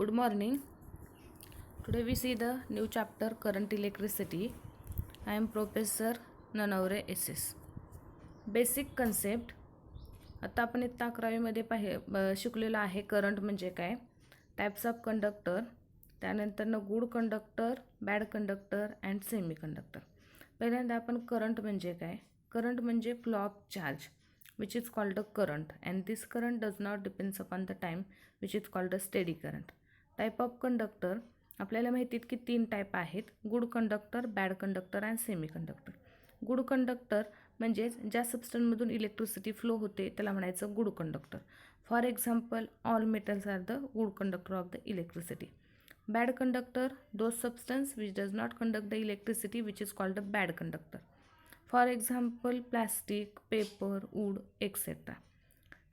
Good morning. Today we see the new chapter Current Electricity. I am Professor Nanavre SS. Basic concept. आता आपण इयत्ता 11वीमध्ये शिकलेलो आहे current म्हणजे काय, टाइप्स ऑफ कंडक्टर, त्यानंतर good conductor, bad conductor and semi conductor. पहिल्यांदा आपण करंट म्हणजे काय. करंट म्हणजे flow of charge which is called a current and this current does not depends upon the time which is called a steady current. Type of conductor आपल्याला माहिती आहेत की 3 type आहेत, good conductor, bad conductor and semiconductor. Good conductor म्हणजे ज्या सबस्टन्समधून electricity flow होते त्याला म्हणायचं good conductor. For example all metals are the good conductor of the electricity. Bad conductor those substance which does not conduct the electricity which is called the bad conductor. For example, plastic, paper, wood, etc.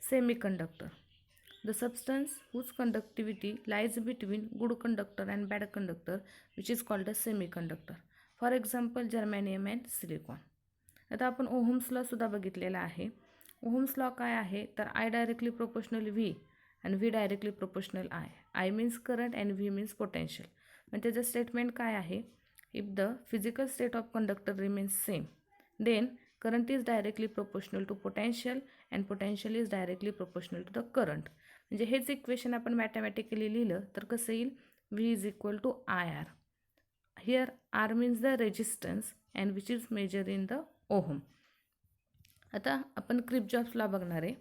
Semiconductor, the substance whose conductivity lies between good conductor and bad conductor, which is called a semiconductor. For example, germanium and silicon. आता आपण ohms law सुद्धा बघितलेला आहे. Ohms law काय आहे तर I directly proportional V and V directly proportional I. I means current and V means potential. पण त्याचं स्टेटमेंट काय आहे, if the physical state of conductor remains same then current is directly proportional to potential and potential is directly proportional to the current. म्हणजे हेच equation आपण mathematically लिहिलं तर कसं येईल, V is equal to IR. Here R means the resistance and which is measured in the ohm. आता आपण क्रिपजॉफ्स law बघणार आहे.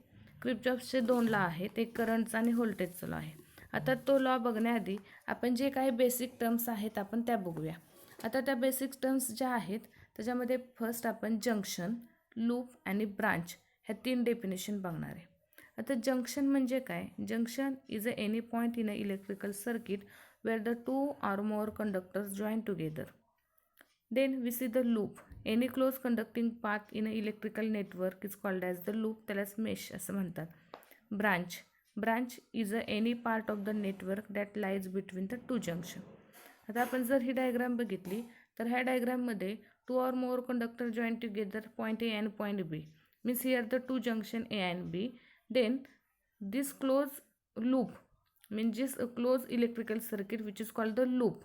क्रिपजॉफ्सचे 2 लॉ आहेत, एक करंटचा आणि व्होल्टेजचा लॉ आहे. आता तो लॉ बघण्याआधी आपण जे काही बेसिक टर्म्स आहेत आपण त्या बघूया. आता त्या बेसिक टर्म्स ज्या आहेत त्याच्यामध्ये फर्स्ट आपण जंक्शन, लूप आणि ब्रांच ह्या 3 डेफिनेशन बघणार आहे. आता जंक्शन म्हणजे काय, junction is any point in a electrical circuit where the 2 or more conductors join together. Then we see the loop, any close conducting path in a electrical network is called as the loop, त्यालाच mesh असं म्हणतात. Branch, branch is any part of the network that lies between the 2 junction. आता आपण जर ही diagram बघितली तर ह्या डायग्राममध्ये 2 or more conductor join together point A and point B means here the 2 junction A and B. Then this closed loop means this closed electrical circuit which is called the loop,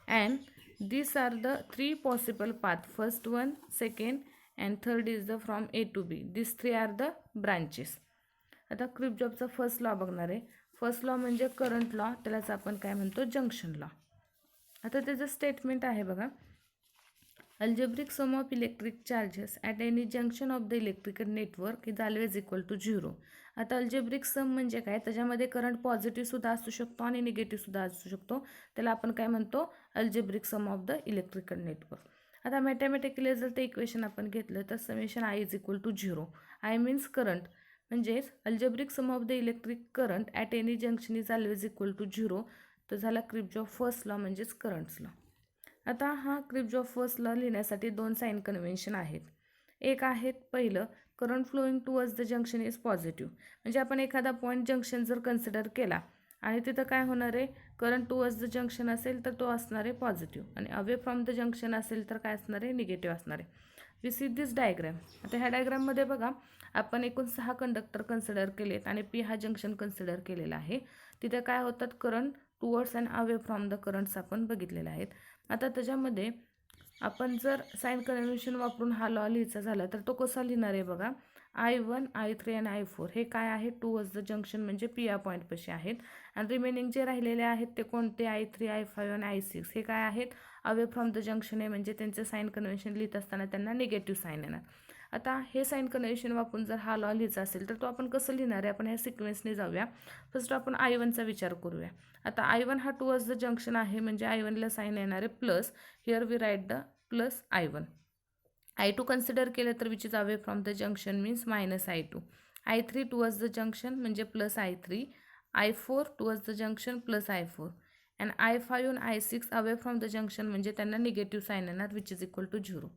and these are the 3 possible path, first one, second and third is the from A to B. These 3 are the branches. आता क्रिपजॉफचा first law बघणार आहे. First law म्हणजे current law, त्यालाच आपण काय म्हणतो junction law. आता त्याचं स्टेटमेंट आहे बघा, algebraic sum of electric charges at any junction of the electrical network is always equal to 0. आता अल्जेब्रिक सम म्हणजे काय, त्याच्यामध्ये करंट पॉझिटिव्ह सुद्धा असू शकतो आणि निगेटिव्ह सुद्धा असू शकतो, त्याला आपण काय म्हणतो algebraic sum of the electrical network. आता मॅथमॅटिकली जर ते इक्वेशन आपण घेतलं तर summation I is equal to 0. I means current, म्हणजेच algebraic sum of the electric current at any junction is always equal to 0. तर झाला क्रिपजॉफ फर्स्ट लॉ म्हणजेच करंट्स लॉ. आता हा क्रिपजॉफ फर्स्ट लॉ लिहिण्यासाठी 2 साइन कन्व्हेन्शन आहेत. एक आहेत पहिलं, current flowing towards the junction is positive, म्हणजे आपण एखादा पॉईंट जंक्शन जर कन्सिडर केला आणि तिथं काय होणार आहे, करंट टुवर्ड्स द जंक्शन असेल तर तो असणार आहे पॉझिटिव्ह आणि अवे फ्रॉम द जंक्शन असेल तर काय असणार आहे, निगेटिव्ह असणार आहे. We see this diagram. आता ह्या डायग्राममध्ये बघा आपण एकूण 6 कंडक्टर कन्सिडर केलेत आणि P हा जंक्शन कन्सिडर केलेला आहे. तिथे काय होतात, current towards and away from the currents आपण बघितलेले आहेत. आता त्याच्यामध्ये आपण जर साइन कन्व्हेन्शन वापरून हा लॉ लिहायचा झाला तर तो कसा लिहिणार आहे बघा, I1, I3 आणि I4 हे काय आहे टुवर्ड्स द जंक्शन म्हणजे P या पॉईंटपाशी आहेत आणि रिमेनिंग जे राहिलेले आहेत ते कोणते I3, I5 आणि I6 हे काय आहेत अवे फ्रॉम द जंक्शन आहे, म्हणजे त्यांचे साइन कन्व्हेन्शन लिहित असताना त्यांना निगेटिव्ह साइन येणार. आता हे साइन कन्व्हेन्शन वापरून जर हा लॉ लिहायचा असेल तर तो आपण कसं लिहिणार आहे, आपण ह्या सिक्वेन्सने जाऊया. फर्स्ट आपण I1चा विचार करूया. आता I1 हा टुवर्ड्स द जंक्शन आहे म्हणजे I1ला साइन येणार आहे plus, here we write the plus I1. I2 consider केलं तर which is away from the junction means minus I2. I3 towards the junction म्हणजे plus I3. I4 towards the junction plus I4 and I5 आणि I6 away from the junction म्हणजे त्यांना negative sign येणार which is equal to 0.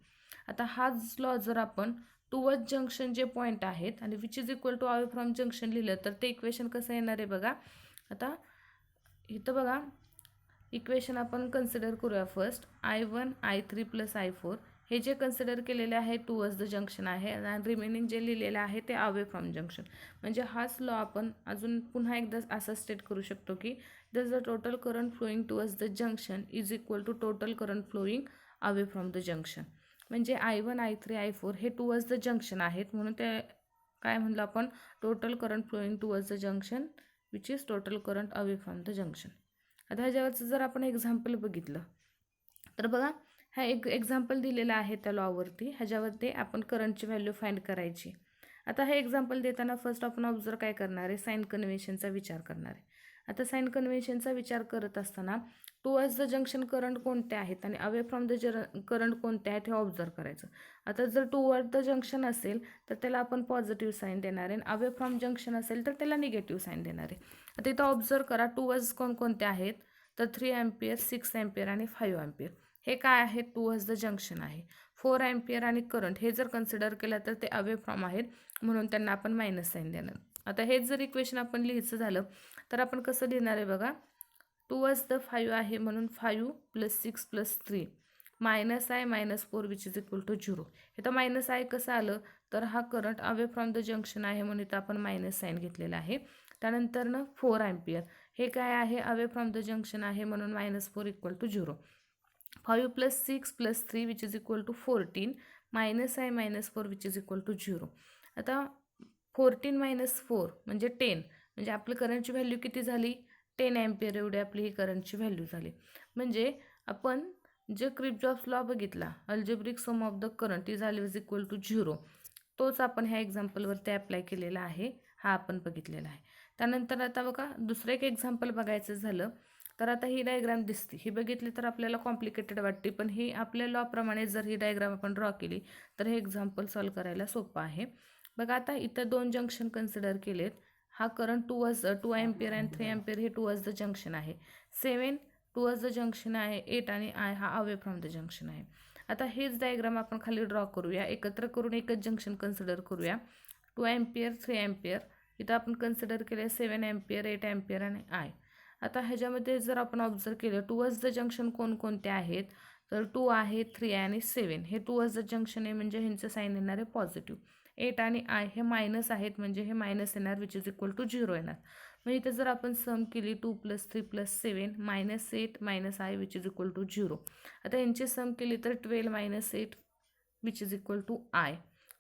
आता हाच law जर आपण towards junction J point आहेत आणि which is equal to away from junction लिहिलं तर ते इक्वेशन कसं येणार आहे बघा. आता इथं बघा इक्वेशन आपण कन्सिडर करूया. First I1, I3 plus I4 हे जे कन्सिडर केलेले आहे टुवर्ड्स द जंक्शन आहे आणि रिमेनिंग जे लिहिलेलं आहे ते अवे फ्रॉम जंक्शन. म्हणजे हाच लॉ आपण अजून पुन्हा एकदा असं स्टेट करू शकतो की the total current flowing towards the junction is equal to total current flowing away from the junction. म्हणजे I1 I3 I4 हे टुवर्ड्स द जंक्शन आहेत म्हणून ते काय म्हणलं आपण total current flowing towards the junction which is total current away from the junction. आता ह्याच्यावरचं जर आपण एक्झाम्पल बघितलं तर बघा हा एक एक्झाम्पल दिलेला आहे त्या लॉवरती. ह्याच्यावरती आपण करंटची व्हॅल्यू फाइंड करायची. आता हे एक्झाम्पल देताना फर्स्ट आपण ऑब्झर्व काय करणार आहे साइन कन्व्हेन्शनचा विचार करणार आहे. आता साइन कन्व्हेन्शनचा विचार करत असताना टुवर्ड्स द जंक्शन करंट कोणते आहेत आणि अवे फ्रॉम द करंट कोणते आहेत हे ऑब्झर्व करायचं. आता जर टुवर्ड द जंक्शन असेल तर त्याला आपण पॉझिटिव्ह साईन देणार आहे आणि अवे फ्रॉम जंक्शन असेल तर त्याला निगेटिव्ह साईन देणार आहे. आता इथं ऑब्झर्व करा टुवर्ड्स कोणकोणते आहेत तर 3 अँपियर 6 अँपियर आणि 5 अँपियर हे काय आहे टुवर्ड्स द जंक्शन आहे. 4 अँपियर आणि करंट हे जर कन्सिडर केलं तर ते अवे फ्रॉम आहेत म्हणून त्यांना आपण मायनस साईन देणार. आता हेच जर इक्वेशन आपण लिहायचं झालं तर आपण कसं लिहिणार आहे बघा टुवर्ड्स द 5 आहे म्हणून 5 + 6 + 3 -I -4 which is equal to 0. इथं मायनस आय कसं आलं तर हा current away from the junction आहे म्हणून इथं आपण मायनस साईन घेतलेला आहे. त्यानंतर 4 अँपियर हे काय आहे अवे फ्रॉम द जंक्शन आहे म्हणून -4 equal to 0. 5 + 6 + 3 which is equal to 14 -I -4 which is equal to 0. आता 14 - 4 म्हणजे 10 म्हणजे आपली करंटची व्हॅल्यू किती झाली 10 अँपियर एवढी आपली ही करंटची व्हॅल्यू झाली. म्हणजे आपण जे किर्चॉफ्स लॉ बघितला algebraic sum of the current is always equal to 0 तोच आपण ह्या एक्झाम्पलवरती अप्लाय केलेला आहे. हा आपण बघितलेला आहे. त्यानंतर आता बघा दुसरं एक एक्झाम्पल बघायचं झालं तर आता ही डायग्राम दिसते ही बघितली तर आपल्याला कॉम्प्लिकेटेड वाटते पण ही आपल्या लॉप्रमाणे जर ही डायग्राम आपण ड्रॉ केली तर हे एक्झाम्पल सॉल्व करायला सोपं आहे. बघा आता इथं 2 जंक्शन कन्सिडर केलेत. हा करंट टुवर्ड्स 2 अँपियर आणि 3 अँपियर हे टुवर्ड्स द जंक्शन आहे. 7 टुवर्ड्स द जंक्शन आहे. 8 आणि I हा अवे फ्रॉम द जंक्शन आहे. आता हेच डायग्राम आपण खाली ड्रॉ करूया एकत्र करून एकच जंक्शन कन्सिडर करूया 2 अँपियर 3 अँपियर इथं आपण कन्सिडर केले 7 अँपियर 8 अँपियर आणि I. आता ह्याच्यामध्ये जर आपण ऑब्झर्व केलं टुवर्ड्स द जंक्शन कोणकोणते आहेत तर 2 आहे 3 आणि 7 हे टुवर्ड्स द जंक्शन आहे म्हणजे ह्यांचं साईन येणार आहे पॉझिटिव्ह. 8 आणि I हे मायनस आहेत म्हणजे हे मायनस येणार विच इज इक्वल टू 0 येणार. मग इथं जर आपण सम केली 2 + 3 + 7 -8 - I which is equal to 0. आता यांची सम केली तर 12 - 8 which is equal to I.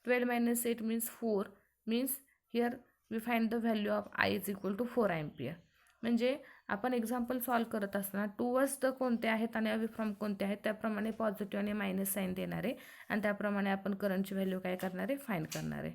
12 - 8 means 4 means here we find the value of I is equal to 4 ampere. म्हणजे आपण एक्झाम्पल सॉल्व करत असताना टुवर्ड्स द कोणते आहेत आणि अवे फ्रॉम कोणते आहेत त्याप्रमाणे पॉझिटिव्ह आणि मायनस साईन देणार आहे आणि त्याप्रमाणे आपण करंटची व्हॅल्यू काय करणार आहे फाइंड करणार आहे.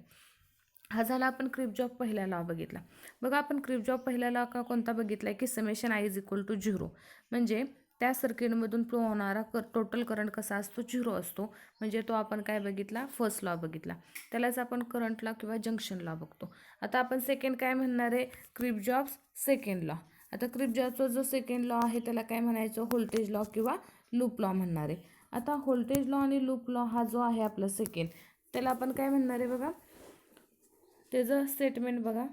हा झाला आपण किर्चॉफ पहिला लॉ बघितला. बघा आपण किर्चॉफ पहिला लॉ का कोणता बघितला आहे की summation I is equal to 0 म्हणजे त्या सर्किटमधून फ्लो होणारा टोटल करंट कसा असतो 0 असतो. म्हणजे तो आपण काय बघितला फर्स्ट लॉ बघितला त्यालाच आपण करंट लॉ किंवा जंक्शन लॉ बघतो. आता आपण सेकंड काय म्हणणार आहे किर्चॉफ्स सेकंड लॉ. आता किर्चॉफचा जो सेकंड लॉ आहे त्याला काय म्हणायचं व्होल्टेज लॉ किंवा लूप लॉ म्हणणार आहे. आता व्होल्टेज लॉ आणि लूप लॉ हा जो आहे आपला सेकंड त्याला आपण काय म्हणणार आहे बघा त्याचं स्टेटमेंट बघा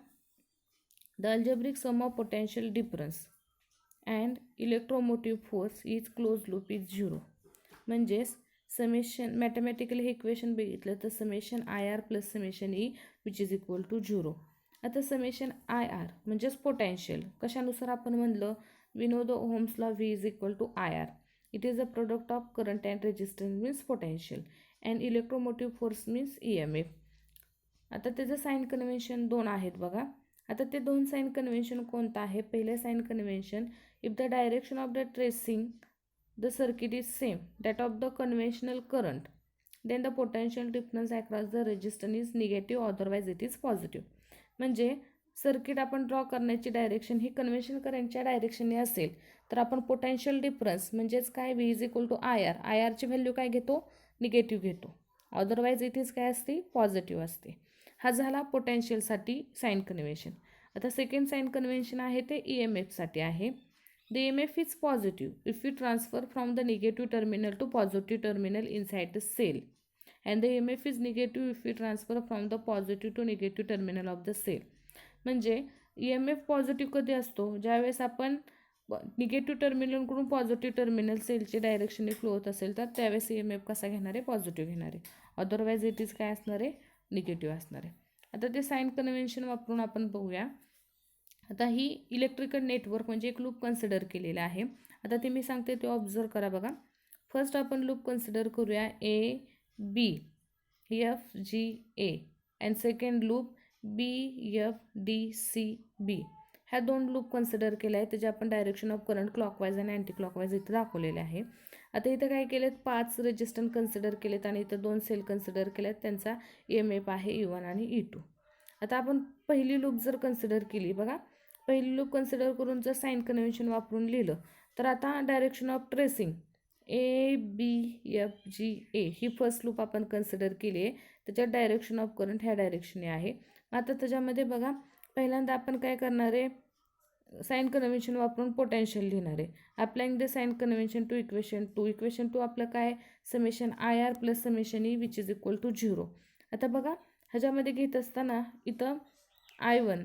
the algebraic sum of potential difference and electromotive force is close loop is 0. म्हणजेच समेशन मॅथमॅटिकल हे इक्वेशन बघितलं तर summation IR + summation E which is equal to 0. आता समेशन IR म्हणजेच पोटेन्शियल कशानुसार आपण म्हणलं we know the Ohm's law V is equal to IR. It is a product of current and resistance means potential and electromotive force means EMF. आता त्याचं sign convention 2 आहेत बघा. आता ते 2 साइन कन्व्हेन्शन कोणतं आहे पहिलं sign convention if the direction of the tracing the circuit is same that of the conventional current then the potential difference across the resistance is negative otherwise it is positive. म्हणजे circuit आपण draw करण्याची direction ही conventional करंटच्या डायरेक्शनने असेल तर आपण potential difference म्हणजेच काय V is equal to IR IRची व्हॅल्यू काय घेतो निगेटिव्ह घेतो अदरवाईज इट इज काय असते पॉझिटिव्ह असते. हा झाला पोटेन्शियलसाठी साइन कन्व्हेन्शन. आता सेकंड साइन कन्व्हेन्शन आहे ते EMFसाठी आहे. The EMF is positive if you transfer from the negative terminal to positive terminal inside the cell and the EMF is negative if you transfer from the positive to negative terminal of the cell. म्हणजे EMF positive कधी असतो ज्यावेळेस आपण negative टर्मिनलकडून positive terminal सेलची डायरेक्शनने flow होत असेल तर त्यावेळेस EMF कसा घेणार आहे, पॉझिटिव्ह घेणार आहे. अदरवाईज इट इज काय असणार आहे, निगेटिव्ह असणार आहे. आता ते साइन कन्व्हेन्शन वापरून आपण बघूया. आता ही इलेक्ट्रिकल नेटवर्क म्हणजे एक लूप कन्सिडर केलेलं आहे. आता ते मी सांगते ते ऑब्झर्व करा बघा. फर्स्ट आपण लूप कन्सिडर करूया ABFGA and second loop BFDCB. ह्या दोन लूप कन्सिडर केल्या आहेत. त्याचे आपण डायरेक्शन ऑफ करंट क्लॉकवाईज आणि अँटी क्लॉकवाईज इथं दाखवलेले आहे. आता इथं काय केलेत, 5 रेजिस्टन्स कन्सिडर केलेत आणि इथं 2 सेल कन्सिडर केलेत. त्यांचा EMF आहे E1 आणि E2. आता आपण पहिली लूप जर कन्सिडर केली बघा, पहिली लूप कन्सिडर करून जर साइन कन्व्हेन्शन वापरून लिहिलं तर आता direction of tracing ABFGA he first loop आपण कन्सिडर केली आहे. त्याच्यात डायरेक्शन ऑफ करंट ह्या डायरेक्शनने आहे. आता त्याच्यामध्ये बघा पहिल्यांदा आपण काय करणार आहे, साइन कन्व्हेन्शन वापरून पोटेन्शियल लिहिणार आहे. Applying the sign convention to equation 2. Equation 2 आपलं काय, summation IR plus summation E which is equal to 0. आता बघा ह्याच्यामध्ये घेत असताना इथं I1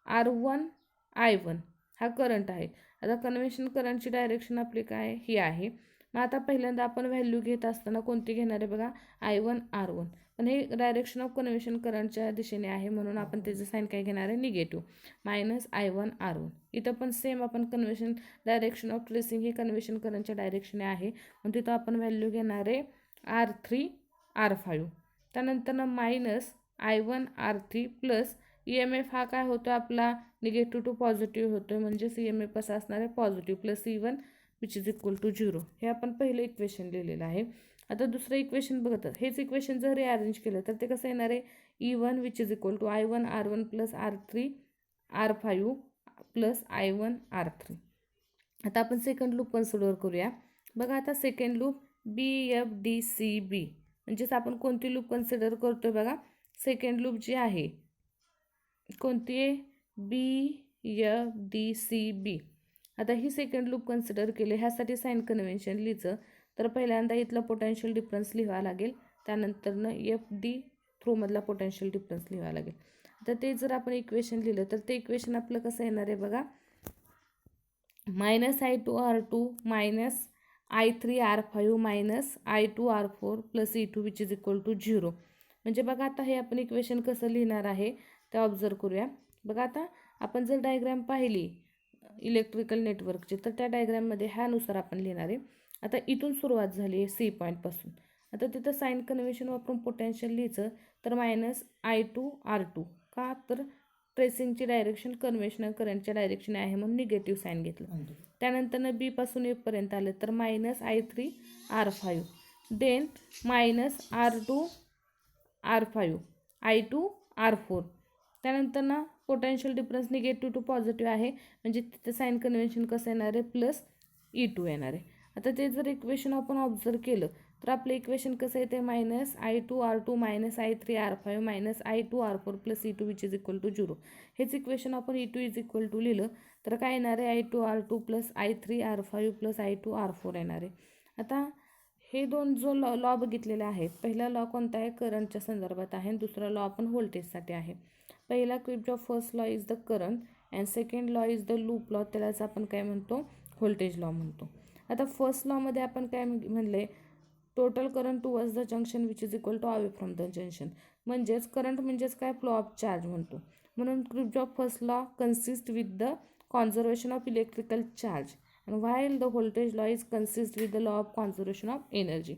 R1 I1 हा करंट आहे. आता कन्व्हेन्शन करंटची डायरेक्शन आपली काय ही आहे. मग आता पहिल्यांदा आपण व्हॅल्यू घेत असताना कोणती घेणार आहे बघा, I1 R1. पण हे डायरेक्शन ऑफ कन्व्हेन्शन करंटच्या दिशेने आहे म्हणून आपण त्याचं साईन काय घेणार आहे, निगेटिव्ह, मायनस I1 R1. इथं पण सेम आपण convention direction of tracing he convention करंटच्या डायरेक्शने आहे म्हणून तिथं आपण व्हॅल्यू घेणार आहे R3 R5. त्यानंतर minus I1 R3 plus EMF हा काय होतो आपला, निगेटिव्ह टू पॉझिटिव्ह होतो म्हणजेच EMF कसा असणार आहे, positive plus E1 which is equal to 0. हे आपण पहिलं इक्वेशन लिहिलेलं आहे. आता दुसरं इक्वेशन बघत, हेच इक्वेशन जर रिअरेंज केलं तर ते कसं येणार आहे, E1 which is equal to I1 R1 plus R3 R5 plus I1 R3. आता आपण सेकंड लूप कन्सिडर करूया बघा. आता सेकंड लूप BFDCB म्हणजेच आपण कोणती लूप कन्सिडर करतोय बघा, सेकंड लूप जी आहे कोणती आहे, BFDCB. आता ही सेकंड लूप कन्सिडर केले. ह्यासाठी साइन कन्व्हेन्शन लिहायचं तर पहिल्यांदा इथला पोटेन्शियल डिफरन्स लिहावा लागेल, त्यानंतरनं FD थ्रूमधला पोटेन्शियल डिफरन्स लिहावा लागेल. तर ते जर आपण इक्वेशन लिहिलं तर ते इक्वेशन आपलं कसं येणार आहे बघा, minus I2 R2 minus I3 R5 minus I2 R4 plus E2 which is equal to 0. म्हणजे बघा आता हे आपण इक्वेशन कसं लिहिणार आहे ते ऑब्झर्व करूया. बघा आता आपण जर डायग्रॅम पाहिली इलेक्ट्रिकल नेटवर्कची तर त्या डायग्रॅममध्ये ह्यानुसार आपण लिहिणार आहे. आता इथून सुरुवात झाली आहे C पॉईंटपासून. आता तिथं साइन कन्व्हेन्शन वापरून पोटेन्शियल लिहायचं तर मायनस I2 R2 का, तर ट्रेसिंगची डायरेक्शन कन्व्हेन्शनल करंटच्या डायरेक्शन आहे म्हणून निगेटिव्ह साईन घेतलं. त्यानंतर B पासून A पर्यंत आलं तर minus I3 R5 then minus R2 R5 I2 R4. त्यानंतर ना potential difference negative to positive आहे म्हणजे तिथे साइन कन्व्हेन्शन कसं येणार आहे, प्लस E2 येणार आहे. आता ते जर इक्वेशन आपण ऑब्झर्व केलं तर आपलं इक्वेशन कसं येते, minus I2 R2 minus I3 R5 minus I2 R4 plus E2 which is equal to 0. हेच इक्वेशन आपण E2 इज इक्वल टू लिहिलं तर काय येणार आहे, I2 R2 plus I3 R5 plus I2 R4 येणार आहे. आता हे दोन जो लॉ बघितलेले आहेत, पहिला लॉ कोणता आहे, करंटच्या संदर्भात आहे आणि दुसरा लॉ आपण व्होल्टेजसाठी आहे. पहिला Kirchhoff first law is the current and second law is the loop law, त्यालाच आपण काय म्हणतो, व्होल्टेज लॉ म्हणतो. आता फर्स्ट लॉमध्ये आपण काय म्हणले, total current towards the junction which is equal to away from the junction. म्हणजेच करंट म्हणजेच काय, फ्लो ऑफ चार्ज म्हणतो. म्हणून Kirchhoff first law consist with the conservation of electrical charge and while the voltage law is consist with the law of conservation of energy.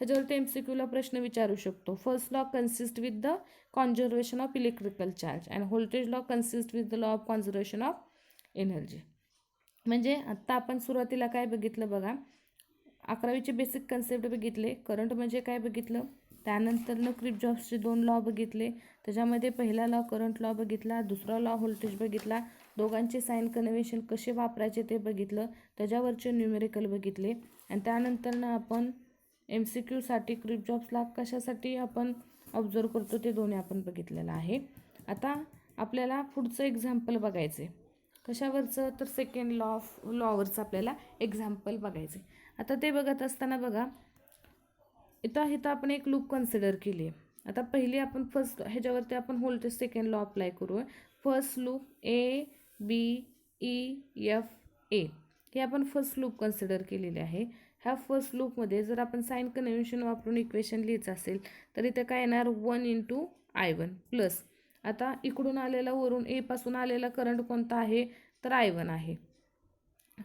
ह्याच्यावरती MCQला प्रश्न विचारू शकतो. First law consist with the conservation of electrical charge and voltage law consist with the law of conservation of energy. म्हणजे आत्ता आपण सुरुवातीला काय बघितलं बघा, 11वीचे बेसिक कन्सेप्ट बघितले, करंट म्हणजे काय बघितलं, त्यानंतरनं किर्चॉफचे 2 लॉ बघितले. त्याच्यामध्ये पहिला लॉ करंट लॉ बघितला, दुसरा लॉ व्होल्टेज बघितला, दोघांचे साइन कन्व्हेन्शन कसे वापरायचे ते बघितलं, त्याच्यावरचे न्यूमेरिकल बघितले आणि त्यानंतरनं आपण MCQसाठी किर्चॉफला कशासाठी आपण ऑब्झर्व करतो ते दोन्ही आपण बघितलेलं आहे. आता आपल्याला पुढचं एक्झाम्पल बघायचं आहे, कशावरचं, तर सेकंड लॉवरचं आपल्याला एक्झाम्पल बघायचं आहे. आता ते बघत असताना बघा इथं आपण एक लूप कन्सिडर केली आहे. आता पहिली आपण फर्स्ट ह्याच्यावरती आपण व्होल्टेज सेकंड लॉ अप्लाय करू. फर्स्ट लूप ABEFA हे आपण फर्स्ट लूप कन्सिडर केलेले आहे. ह्या फर्स्ट लूपमध्ये जर आपण साइन कन्व्हेन्शन वापरून इक्वेशन लिहायचं असेल तर इथे काय येणार 1 × I1 प्लस आता इकडून आलेला वरून ए पासून आलेला करंट कोणता आहे तर I1 आहे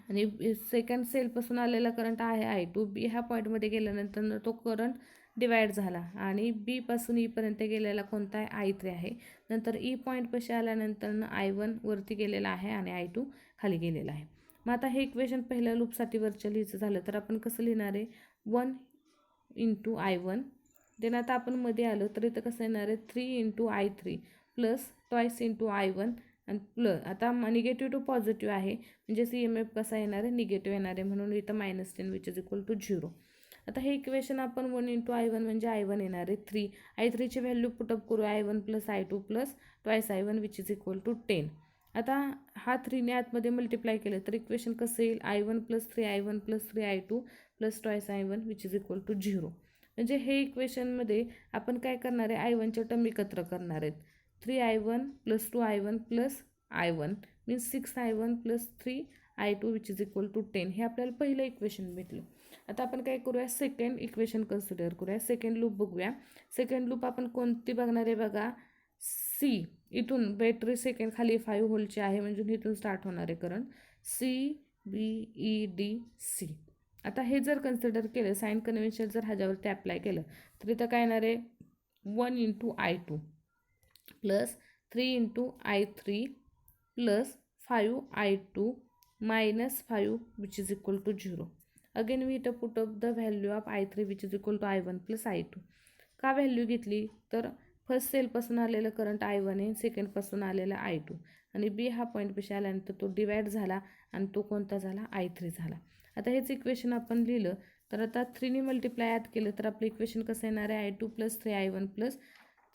आणि सेकंड सेलपासून आलेला करंट आहे I2. बी ह्या पॉईंटमध्ये गेल्यानंतर तो करंट डिवाइड झाला आणि बी पासून ईपर्यंत गेलेला कोणता आहे I3 आहे. नंतर ई पॉईंटपाशी आल्यानंतर I1 वरती गेलेला आहे आणि I2 खाली गेलेला आहे. मग आता हे इक्वेशन पहिल्या लूपसाठी वरच्या लिहायचं झालं तर आपण कसं लिहिणार आहे 1 × I1. देन आता आपण मध्ये आलो तर इथं कसं येणार आहे 3 × I3 प्लस ट्वाईस × I1 आणि प्लस आता निगेटिव्ह टू पॉझिटिव्ह आहे म्हणजे CMF कसा येणार आहे निगेटिव्ह येणार आहे म्हणून इथं -10 विच इज इक्वल टू 0. आता हे इक्वेशन आपण 1 × I1 म्हणजे I1 येणार आहे 3. I3ची व्हॅल्यू पुटअप करू I1 + I2 plus twice I1 which is equal to 10. आता हा 3ने आतमध्ये मल्टिप्लाय केलं तर इक्वेशन कसं येईल I1 + 3I1 + 3I2 plus twice I1 which is equal to 0. म्हणजे हे इक्वेशनमध्ये आपण काय करणार आहे I1च्या टर्म एकत्र करणार आहेत. 3I1 + 2I1 + I1 means 6I1 + 3I2 which is equal to 10. हे आपल्याला पहिलं इक्वेशन भेटलं. आता आपण काय करूया सेकंड इक्वेशन कन्सिडर करूया. सेकंड लूप बघूया. सेकंड लूप आपण कोणती बघणार आहे बघा सी. इथून बॅटरी सेकंड खाली 5 व्होल्टची आहे म्हणजे इथून स्टार्ट होणार आहे करंट CBEDC. आता हे जर कन्सिडर केलं साइन कन्व्हेन्शन जर ह्याच्यावरती अप्लाय केलं तर इथं काय येणार आहे 1 × I2 plus 3 × I3 plus 5I2 minus 5 which is equal to 0. Again we इथं put up the value of I3 which is equal to I1 + I2. का व्हॅल्यू घेतली तर फर्स्ट सेलपासून आलेलं करंट I1 आहे सेकंडपासून आलेला I2 आणि बी हा पॉईंटपाशी आल्यानंतर तो डिवाइड झाला आणि तो कोणता झाला I3 झाला. आता हेच इक्वेशन आपण लिहिलं तर आता 3ने मल्टिप्लाय ॲड केलं तर आपलं इक्वेशन कसं येणार आहे I2 + 3I1 +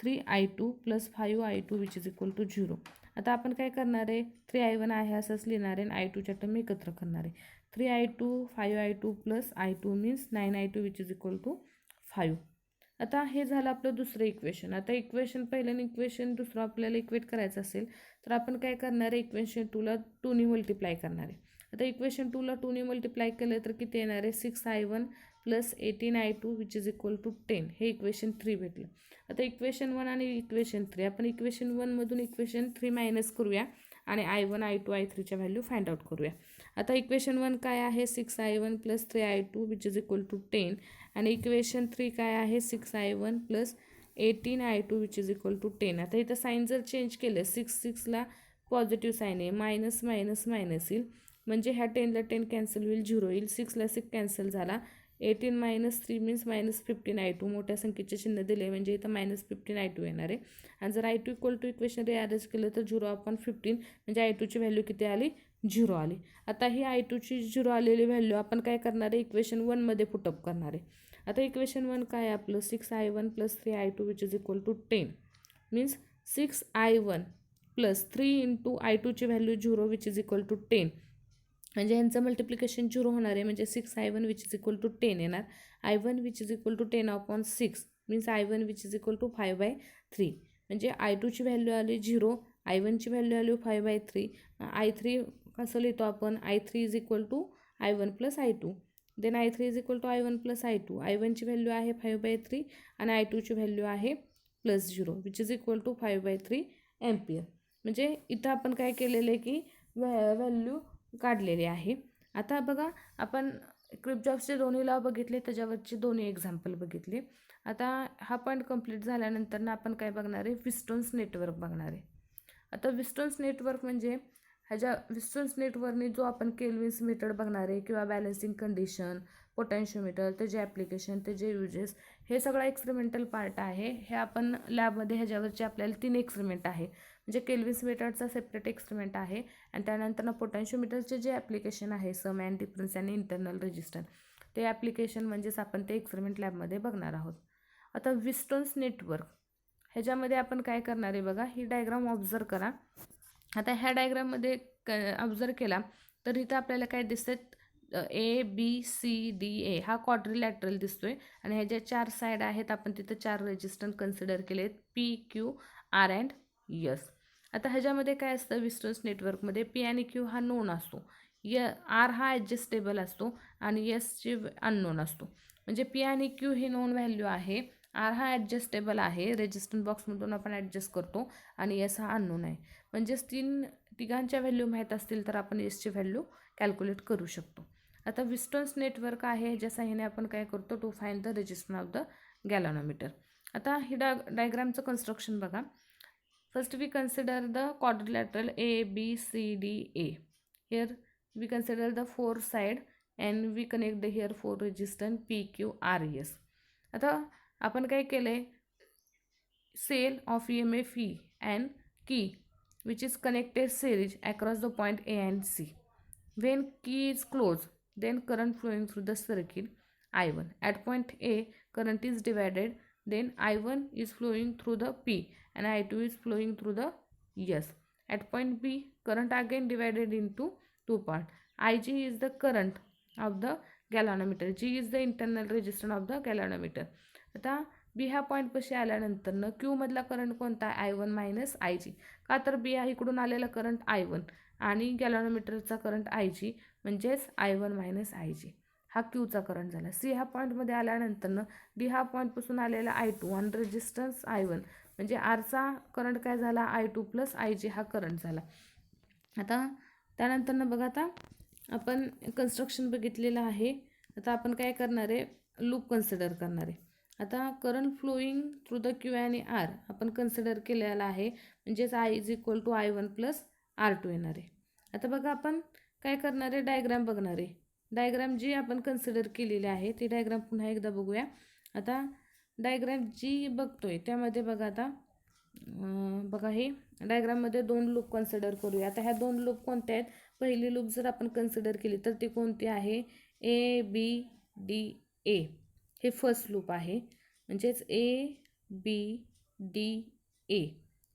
3I2 + 5I2 which is equal to 0. आता आपण काय करणार आहे 3I1 आहे असंच लिहिणार आहे आणि I2च्या टर्म एकत्र करणार आहे. 3I2 5I2 + I2 means 9I2 which is equal to 5. आता हे झालं आपलं दुसरं इक्वेशन. आता इक्वेशन पहिलं आणि इक्वेशन दुसरं आपल्याला इक्वेट करायचं असेल तर आपण काय करणार आहे इक्वेशन 2ला 2ने मल्टिप्लाय करणार आहे. आता इक्वेशन 2ला 2ने मल्टिप्लाय केलं तर किती येणार आहे 6I1 + 18I2 which is equal to 10. हे इक्वेशन 3 भेटलं. आता इक्वेशन 1 आणि इक्वेशन 3 आपण इक्वेशन 1मधून इक्वेशन 3 मायनस करूया आणि I1 I2 I3च्या value find out करूया. आता इक्वेशन 1 काय आहे 6I1 + 3I2 which is equal to 10 आणि इक्वेशन 3 काय आहे 6I1 + 18I2 which is equal to 10. आता इथं साईन जर चेंज केलं 6ला पॉझिटिव्ह साईन आहे मायनस मायनस मायनस येईल म्हणजे ह्या 10ला 10 कॅन्सल होईल 0 येईल 6ला 6 कॅन्सल झाला 18 - 3 मीन्स -15I2 मोठ्या संख्येचे चिन्ह दिले म्हणजे इथं -15I2 येणार आहे आणि जर I2 equal two equation rearrange केलं तर 0/15 म्हणजे I2ची व्हॅल्यू किती आली 0 आली. आता ही I2ची 0 आलेली व्हॅल्यू आपण काय करणार आहे इक्वेशन 1मध्ये पुटअप करणार आहे. आता इक्वेशन 1 काय आहे आपलं 6I1 + 3I2 which is equal to 10 means 6I1 + 3 × I2ची value 0 which is equal to 10 म्हणजे यांचं मल्टिप्लिकेशन 0 होणार आहे म्हणजे 6I1 which is equal to 10 येणार. I1 which is equal to 10/6 means I1 which is equal to 5/3 म्हणजे I2ची व्हॅल्यू आली 0 I1ची value आली 5/3. I3 कसं लिहितो आपण I3 is equal to I1 + I2 then I3 is equal to I1 + I2. I1ची value आहे 5/3 आणि I2ची व्हॅल्यू आहे +0 which is equal to 5/3 ampere. म्हणजे इथं आपण काय केलेलं आहे की व्हॅल्यू काढलेली आहे. आता बघा आपण क्रिर्चॉफचे दोन्ही लॉ बघितले त्याच्यावरचे दोन्ही एक्झाम्पल बघितले. आता हा पॉईंट कंप्लीट झाल्यानंतर ना आपण काय बघणार आहे विस्टोन्स नेटवर्क बघणार आहे. आता विस्टोन्स नेटवर्क म्हणजे ह्याच्या विस्टोन्स नेटवर्कने जो आपण केल्विन्स मेथड बघणार आहे किंवा बॅलन्सिंग कंडिशन पोटॅन्शियोमीटर त्याचे ॲप्लिकेशन त्याचे युजेस हे सगळं एक्सपेरिमेंटल पार्ट आहे. हे आपण लॅबमध्ये ह्याच्यावरचे आपल्याला 3 एक्सपेरिमेंट आहे म्हणजे केल्विन्स मेथडचा सेपरेट एक्सपेरिमेंट आहे आणि त्यानंतर पोटॅन्शियोमीटरचे जे ॲप्लिकेशन आहे सम अँड डिफरन्स आणि इंटरनल रेजिस्टर ते ॲप्लिकेशन म्हणजेच आपण ते एक्सपेरिमेंट लॅबमध्ये बघणार आहोत. आता विस्टोन्स नेटवर्क ह्याच्यामध्ये आपण काय करणार आहे बघा ही डायग्राम ऑब्झर्व करा. आता ह्या डायग्राममध्ये ऑब्झर्व केला तर इथं आपल्याला काय दिसतं ABCDA हा क्वाड्रिलॅटरल दिसतोय आणि ह्याच्या 4 साईड आहेत आपण तिथं 4 रेजिस्टन्स कन्सिडर केलेत PQR अँड S. आता ह्याच्यामध्ये काय असतं विस्टोन्स नेटवर्कमध्ये P आणि Q हा नोन असतो आर हा ॲडजस्टेबल असतो आणि एसची अननोन असतो. म्हणजे पी आणि क्यू ही नोन व्हॅल्यू आहे. आर हा ॲडजस्टेबल आहे, रेजिस्टन्स बॉक्समधून आपण ॲडजस्ट करतो, आणि एस हा अननोन आहे. म्हणजेच तिघांच्या व्हॅल्यू माहीत असतील तर आपण एसची व्हॅल्यू कॅल्क्युलेट करू शकतो. आता विस्टन्स नेटवर्क आहे, ज्या साह्याने आपण काय करतो, to find the resistance of the galvanometer. आता ही डायग्रामचं कन्स्ट्रक्शन बघा. First we consider the quadrilateral ABCDA. Here we consider the four side and we connect the here four resistance PQRS. आता आपण काय केलंय, cell of EMF E and key which is connected series across the point A and C. When key is closed, then current flowing through the circuit I1. At point A, current is divided, then I1 is flowing through the P and I2 is flowing through the S. At point B, current again divided into two parts. IG is the current of the galvanometer. G is the internal resistance of the galvanometer. आता बी ह्या पॉईंटपाशी आल्यानंतर Q मधला current कोणता आहे, I1 minus I जी. का तर बी हा इकडून आलेला करंट I1 आणि गॅलॉनोमीटरचा करंट IG, म्हणजेच I1 मायनस आय जी. हा क्यूचा करंट झाला. सी ह्या पॉईंटमध्ये आल्यानंतर डी हा पॉईंटपासून आलेला I2 आणि रेजिस्टन्स I1, म्हणजे आरचा करंट काय झाला, I2 प्लस आय जी हा करंट झाला. आता त्यानंतर बघा, आता आपण कन्स्ट्रक्शन बघितलेलं आहे. आता आपण काय करणार आहे, लूप कन्सिडर करणार आहे. आता current flowing through the Q आणि आर आपण कन्सिडर केलेला आहे, म्हणजेच I is equal to I1 plus R2 येणार आहे. आता बघा, आपण काय करणार आहे, डायग्राम बघणार आहे. डायग्राम जी आपण कन्सिडर केलेली आहे ती डायग्राम पुन्हा एकदा बघूया. आता डायग्राम जी बघतोय त्यामध्ये बघा, आता बघा हे डायग्राममध्ये दोन लूप कन्सिडर करूया. आता ह्या दोन लूप कोणत्या आहेत, पहिली लूप जर आपण कन्सिडर केली तर ती कोणती आहे, ABDA. हे फर्स्ट लूप आहे, म्हणजेच ABDA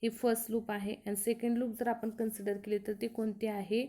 ही फर्स्ट लूप आहे. आणि सेकंड लूप जर आपण कन्सिडर केली तर ती कोणती आहे,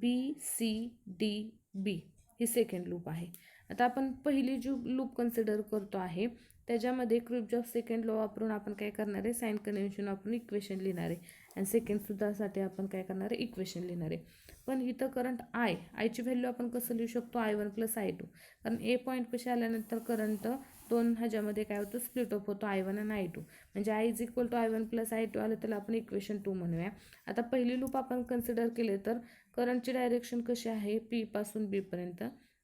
BCDB ही सेकंड लूप आहे. आता आपण पहिली जी लूप कन्सिडर करतो आहे त्याच्यामध्ये क्रिर्चॉफ सेकंड लॉ वापरून आपण काय करणार आहे, साइन कन्व्हेन्शन वापरून इक्वेशन लिहिणार आहे. आणि सेकंडसुद्धासाठी आपण काय करणार आहे, इक्वेशन लिहिणार आहे. पण इथं करंट आयची व्हॅल्यू आपण कसं लिहू शकतो, I1 प्लस I2. कारण ए पॉईंटपाशी आल्यानंतर करंट दोन ह्याच्यामध्ये काय होतं, स्प्लिट अप होतो, I1 आणि I2. म्हणजे I is equal to I1 plus I2 आलं त्याला आपण इक्वेशन 2 म्हणूया. आता पहिली लूप आपण कन्सिडर केले तर करंटची डायरेक्शन कशी आहे, P पासून B पर्यंत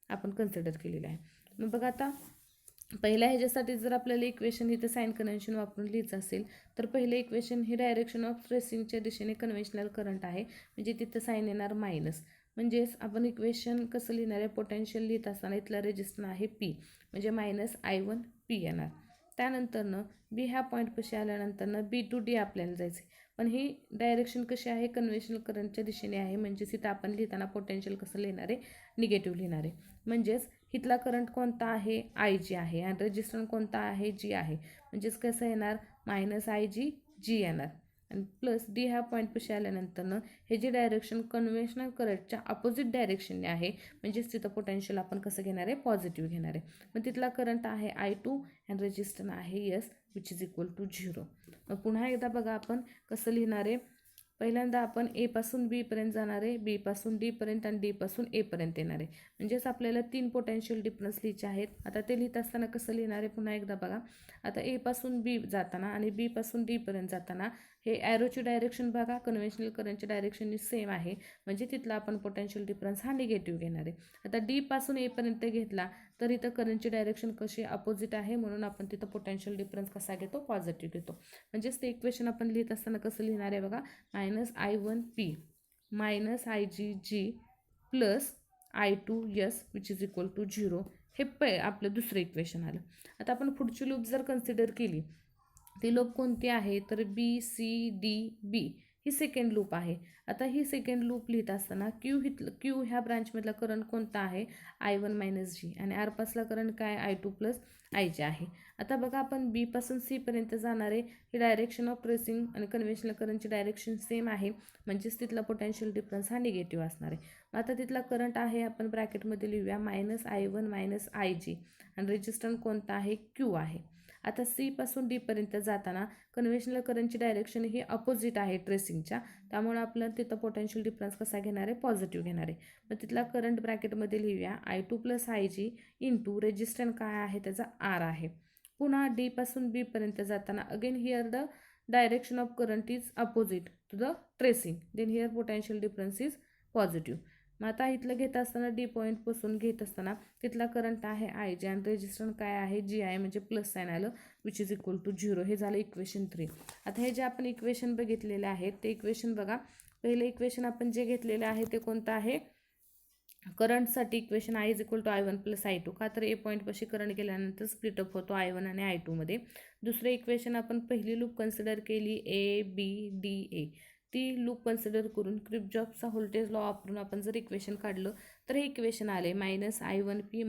आपण कन्सिडर केलेलं आहे. मग बघा, आता पहिल्या ह्याच्यासाठी जर आपल्याला इक्वेशन इथं साइन कन्व्हेन्शन वापरून लिहायचं असेल तर पहिलं इक्वेशन ही डायरेक्शन ऑफ ट्रेसिंगच्या दिशेने कन्व्हेन्शनल करंट आहे, म्हणजे तिथं साइन येणार मायनस. म्हणजेच आपण इक्वेशन कसं लिहिणार आहे, पोटेन्शियल लिहित असताना इथला रेजिस्टन्स आहे P, म्हणजे मायनस I1 P येणार. त्यानंतरनं बी ह्या पॉईंटपाशी आल्यानंतरनं B to D आपल्याला जायचं. पण ही डायरेक्शन कशी आहे, कन्व्हेन्शनल करंटच्या दिशेने आहे, म्हणजेच इथं आपण लिहिताना पोटेन्शियल कसं लिहिणार आहे, निगेटिव्ह लिहिणार आहे. म्हणजेच इथला करंट कोणता आहे, IG आहे, आणि रेजिस्टन्स कोणता आहे, G आहे. म्हणजेच कसं येणार, मायनस IG G येणार. आणि प्लस डी ह्या पॉईंटपाशी आल्यानंतरनं हे जे डायरेक्शन कन्व्हेन्शनल करंटच्या अपोजिट डायरेक्शनने आहे, म्हणजेच तिथं पोटेन्शियल आपण कसं घेणार आहे, पॉझिटिव्ह घेणार आहे. मग तिथला करंट आहे I2 आणि रेजिस्टन्स आहे S which is equal to 0. मग पुन्हा एकदा बघा आपण कसं लिहिणार आहे. पहिल्यांदा आपण ए पासून बी पर्यंत जाणार आहे, बी पासून डी पर्यंत आणि डी पासून ए पर्यंत येणार आहे. म्हणजेच आपल्याला 3 पोटेन्शियल डिफरन्स लिहायचे आहेत. आता ते लिहित असताना कसं लिहिणार आहे, पुन्हा एकदा बघा. आता ए पासून बी जाताना आणि बी पासून डी पर्यंत जाताना हे ॲरोची डायरेक्शन बघा, कन्व्हेन्शनल करंटच्या डायरेक्शननी सेम आहे, म्हणजे तिथला आपण पोटेन्शियल डिफरन्स हा निगेटिव्ह घेणार आहे. आता डी पासून ए पर्यंत घेतला तर इथं करंटची डायरेक्शन कशी अपोजिट आहे, म्हणून आपण तिथं पोटेन्शियल डिफरन्स कसा घेतो, पॉझिटिव्ह घेतो. म्हणजेच ते इक्वेशन आपण लिहित असताना कसं लिहिणार आहे बघा, minus I1 P minus IG G plus I2 S which is equal to 0. हे आपलं दुसरं इक्वेशन आलं. आता आपण पुढची लूप जर कन्सिडर केली, ती लूप कोणती आहे तर BCDB ही सेकंड लूप आहे. आता ही सेकंड लूप लिहित असताना क्यू ह्या ब्रांचमधला करंट कोणता आहे, I1 मायनस G, आणि आर पासला करंट काय, I2 प्लस IG आहे. आता बघा, आपण बी पासून सी पर्यंत जाणार आहे. ही डायरेक्शन ऑफ ट्रेसिंग आणि कन्व्हेन्शनल करंटची डायरेक्शन सेम आहे, म्हणजेच तिथला पोटेन्शियल डिफरन्स हा निगेटिव्ह असणार आहे. आता तिथला करंट आहे, आपण ब्रॅकेटमध्ये लिहूया, मायनस I1 मायनस IG, आणि रेजिस्टन्स कोणता आहे, क्यू आहे. आता सी पासून डी पर्यंत जाताना कन्व्हेन्शनल करंटची डायरेक्शन ही अपोजिट आहे ट्रेसिंगच्या, त्यामुळे आपल्याला तिथं पोटेन्शियल डिफरन्स कसा घेणार आहे, पॉझिटिव्ह घेणार आहे. मग तिथला करंट ब्रॅकेटमध्ये लिहूया I2 + IG इंटू रेजिस्टन्स काय आहे त्याचा R आहे. पुन्हा डी पासून बी पर्यंत जाताना again here the direction of current is opposite to the tracing, then here potential difference is positive. मग आता इथलं घेत असताना डी पॉईंटपासून घेत असताना तिथला करंट आहे IG आणि रेजिस्टन्स काय आहे जी आहे, म्हणजे प्लस साईन आलं विच इज इक्वल टू 0. हे झालं इक्वेशन 3. आता हे जे आपण इक्वेशन बघितलेले आहेत ते इक्वेशन बघा. पहिलं इक्वेशन आपण जे घेतलेलं आहे ते कोणतं आहे, करंटसाठी equation I is equal to I1 + I2. का तर ए पॉईंटपाशी करंट गेल्यानंतर स्प्लिटअप होतो I1 आणि I2 मध्ये. दुसरं इक्वेशन आपण पहिली लूप कन्सिडर केली ABDA, ती लूप कन्सिडर करून किर्चॉफचा व्होल्टेज लॉ वापरून आपण जर इक्वेशन काढलं तर हे इक्वेशन आले -I1P -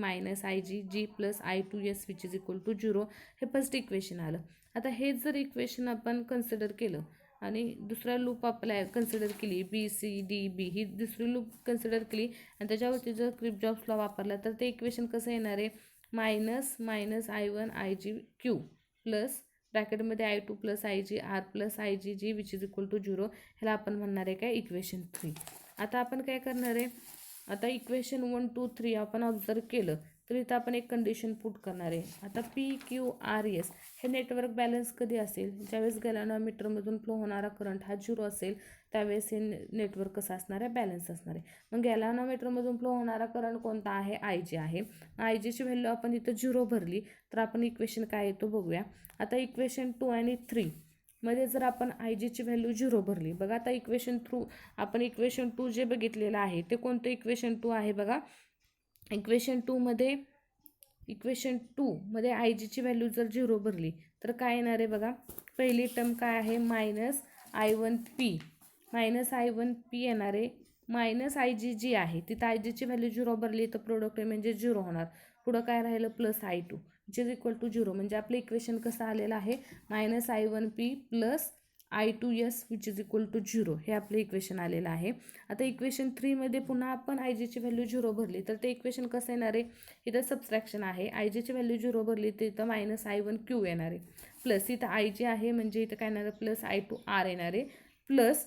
IgG + I2S which is equal to 0. हे फर्स्ट इक्वेशन आलं. आता हे जर इक्वेशन आपण कन्सिडर केलं आणि दुसरा लूप आपल्या कन्सिडर केली BCDB, ही दुसरी लूप कन्सिडर केली आणि त्याच्यावरती जर किर्चॉफ्स लॉ वापरला तर ते इक्वेशन कसं येणार आहे, -I1 IgQ प्लस ब्रॅकेटमध्ये I2 + IG R + IgG which is equal to 0. ह्याला आपण म्हणणार आहे काय, इक्वेशन 3. आता आपण काय करणार आहे, आता इक्वेशन 1, 2, 3 आपण ऑब्झर्व केलं तर इथं आपण एक कंडिशन पुट करणार आहे. आता PQRS हे नेटवर्क बॅलन्स कधी असेल, ज्यावेळेस गॅल्व्हॅनोमीटरमधून फ्लो होणारा करंट हा 0 असेल त्यावेळेस हे नेटवर्क कसं असणार आहे, बॅलन्स असणार आहे. मग गॅल्व्हॅनोमीटरमधून फ्लो होणारा करंट कोणता आहे, IG आहे. IGची व्हॅल्यू आपण इथं 0 भरली तर आपण इक्वेशन काय येतो बघूया. आता इक्वेशन 2 आणि 3 मध्ये जर आपण IGची व्हॅल्यू 0 भरली, बघा आता इक्वेशन थ्रू आपण इक्वेशन 2 जे बघितलेलं आहे ते कोणतं इक्वेशन 2 आहे बघा. इक्वेशन 2 मध्ये IGची व्हॅल्यू जर 0 भरली तर काय येणार आहे बघा. पहिली टर्म काय आहे, -I1P येणार आहे. -IgG आहे, तिथं IGची व्हॅल्यू 0 भरली तर प्रोडक्ट म्हणजे 0 होणार. पुढं काय राहिलं, +I2 which is equal to 0. म्हणजे आपलं इक्वेशन कसं आलेलं आहे, -I1P + I2S which is equal to 0. हे आपलं इक्वेशन आलेलं आहे. आता इक्वेशन 3 मध्ये पुन्हा आपण IGची व्हॅल्यू 0 भरली तर ते इक्वेशन कसं येणार आहे, इथं सबस्ट्रॅक्शन आहे. IGची व्हॅल्यू 0 भरली तर इथं -I1Q येणार आहे, प्लस इथं IG आहे म्हणजे इथं काय येणार आहे, +I2R येणार आहे, plus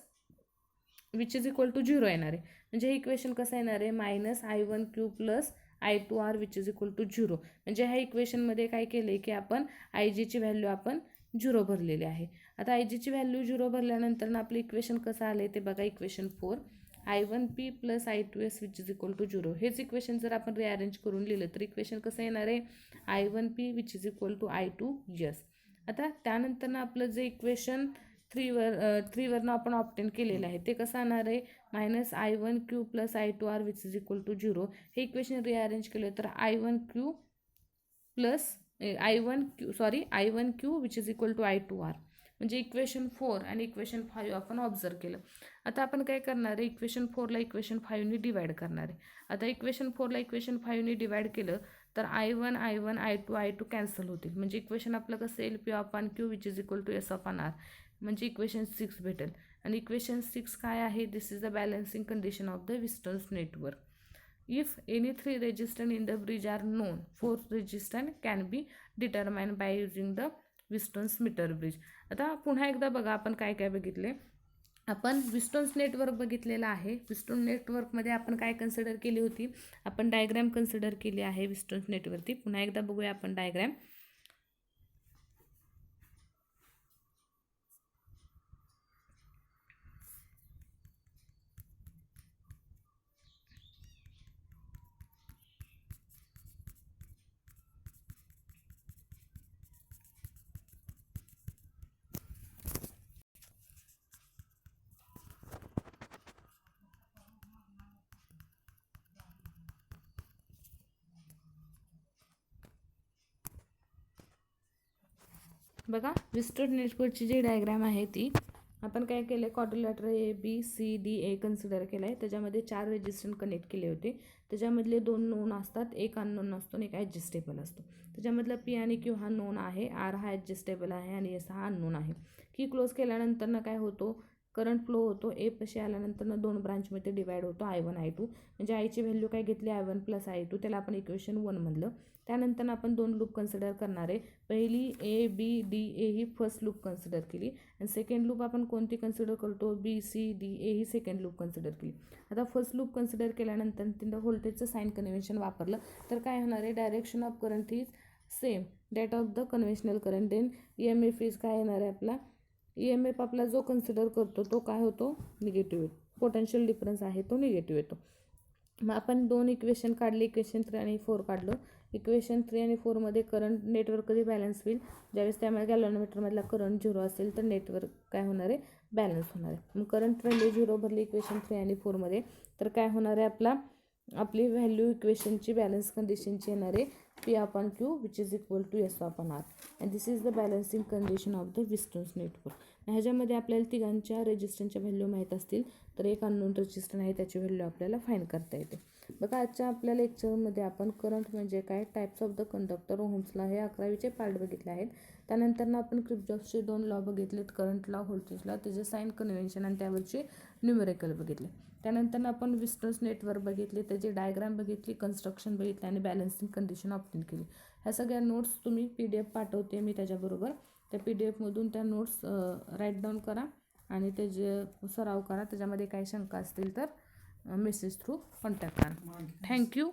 which is equal to 0 येणार आहे. म्हणजे हे इक्वेशन कसं येणार आहे, -I1Q + I2R which is equal to 0. म्हणजे ह्या इक्वेशनमध्ये काय केलं आहे की आपण IGची व्हॅल्यू आपण 0 भरलेली आहे. आता IGची व्हॅल्यू 0 भरल्यानंतर ना आपलं इक्वेशन कसं आलं आहे ते बघा. Equation 4 I1P + I2S which is equal to 0. हेच इक्वेशन जर आपण रिअरेंज करून लिहिलं तर इक्वेशन कसं येणार आहे, I1P which is equal to I2S. आता त्यानंतर ना आपलं जे इक्वेशन 3वरनं आपण ऑप्टेन केलेलं आहे ते कसं येणार आहे, -I1Q + I2R which is equal to 0. हे इक्वेशन रिअरेंज केलं तर I1Q which is equal to I2R. म्हणजे इक्वेशन 4 आणि इक्वेशन 5 आपण ऑब्झर्व केलं. आता आपण काय करणार आहे, इक्वेशन 4ला इक्वेशन 5ने डिवाइड करणार आहे. आता इक्वेशन 4ला इक्वेशन 5ने डिवाइड केलं तर I1 I2 कॅन्सल होतील. म्हणजे इक्वेशन आपलं कसं येईल, P/Q which is equal to S/R. म्हणजे इक्वेशन 6 भेटेल. आणि इक्वेशन 6 काय आहे, this is the balancing condition of the Wheatstone network. If any 3 resistance in the bridge are known, 4th resistance can be determined by using the Wheaton's meter bridge. आता पुन्हा एकदा बघा आपण काय काय बघितले. आपण विस्टन्स नेटवर्क बघितलेला आहे. विस्टोन नेटवर्कमध्ये आपण काय कन्सिडर केली होती, आपण डायग्रॅम कन्सिडर केली आहे विस्टन्स नेटवरती. पुन्हा एकदा बघूया आपण डायग्रॅम. बघा विस्टोन नेटवर्कची जी डायग्राम आहे ती आपण काय केलं, क्वाड्रिलॅटरल ABCDA कन्सिडर केलं आहे. त्याच्यामध्ये 4 रेजिस्टन्स कनेक्ट केले होते. त्याच्यामधले 2 नोन असतात, एक अननोन असतो आणि एक ॲडजस्टेबल असतो. त्याच्यामधला P आणि Q हा नोन आहे, R हा ॲडजस्टेबल आहे आणि S हा अननोन आहे. की क्लोज केल्यानंतर ना काय होतो, करंट फ्लो होतो ए पशी आल्यानंतर 2 ब्रांचमध्ये डिवाईड होतो I1 I2, म्हणजे आयची व्हॅल्यू काय घेतली I1 + I2, त्याला आपण इक्वेशन 1 म्हणलं. त्यानंतर आपण 2 लूप कन्सिडर करणार आहे. पहिली ABDA ही फर्स्ट लूप कन्सिडर केली आणि सेकंड लूप आपण कोणती कन्सिडर करतो BCDA ही सेकंड लूप कन्सिडर केली. आता फर्स्ट लूप कन्सिडर केल्यानंतर तिथं व्होल्टेजचं साइन कन्व्हेन्शन वापरलं तर काय होणार आहे, direction of current is same that of the conventional current. Then EMF is काय येणार आहे आपला, EMF आपला जो कन्सिडर करतो तो काय होतो, निगेटिव्ह येतो. पोटेन्शियल डिफरन्स आहे तो निगेटिव्ह येतो. मग आपण 2 इक्वेशन काढले, इक्वेशन 3 आणि 4 काढलं. इक्वेशन 3 आणि 4मध्ये करंट नेटवर्क कधी बॅलन्स होईल, ज्यावेळेस त्यामध्ये गॅल्व्हनोमीटरमधला करंट 0 असेल तर नेटवर्क काय होणार आहे, बॅलन्स होणार आहे. मग करंट व्हॅल्यू 0 भरली इक्वेशन 3 आणि 4मध्ये तर काय होणार आहे, आपली व्हॅल्यू इक्वेशनची बॅलन्स कंडिशनची येणार आहे P/Q which is equal to S/R. And this is the balancing condition of the Wheatstone network. ह्याच्यामध्ये आपल्याला तिघांच्या रेजिस्टन्सच्या व्हॅल्यू माहीत असतील तर एक अननोन रेजिस्टन्स आहे त्याची व्हॅल्यू आपल्याला फाइंड करता येते. बघा आजच्या आपल्या लेक्चरमध्ये आपण करंट म्हणजे काय, types of the conductor, Ohm's law हे 11वीचे पार्ट बघितले आहेत. त्यानंतर आपण किर्चॉफचे 2 लॉ बघितलेत, करंट लॉ, व्होल्टेज लॉ, त्याचे साइन कन्व्हेन्शन आणि त्यावरचे न्यूमेरिकल बघितले. त्यानंतर आपण विस्टन्स नेटवर्क बघितले, त्याची डायग्राम बघितली, कन्स्ट्रक्शन बघितले आणि बॅलन्सिंग कंडिशन ऑब्टेन केली. ह्या सगळ्या नोट्स तुम्ही PDF पाठवते मी त्याच्याबरोबर, त्या PDF मधून त्या नोट्स राईट डाऊन करा आणि त्याचे सराव करा. त्याच्यामध्ये काही शंका असतील तर मेसेज थ्रू कॉन्टॅक्ट करा. थँक्यू.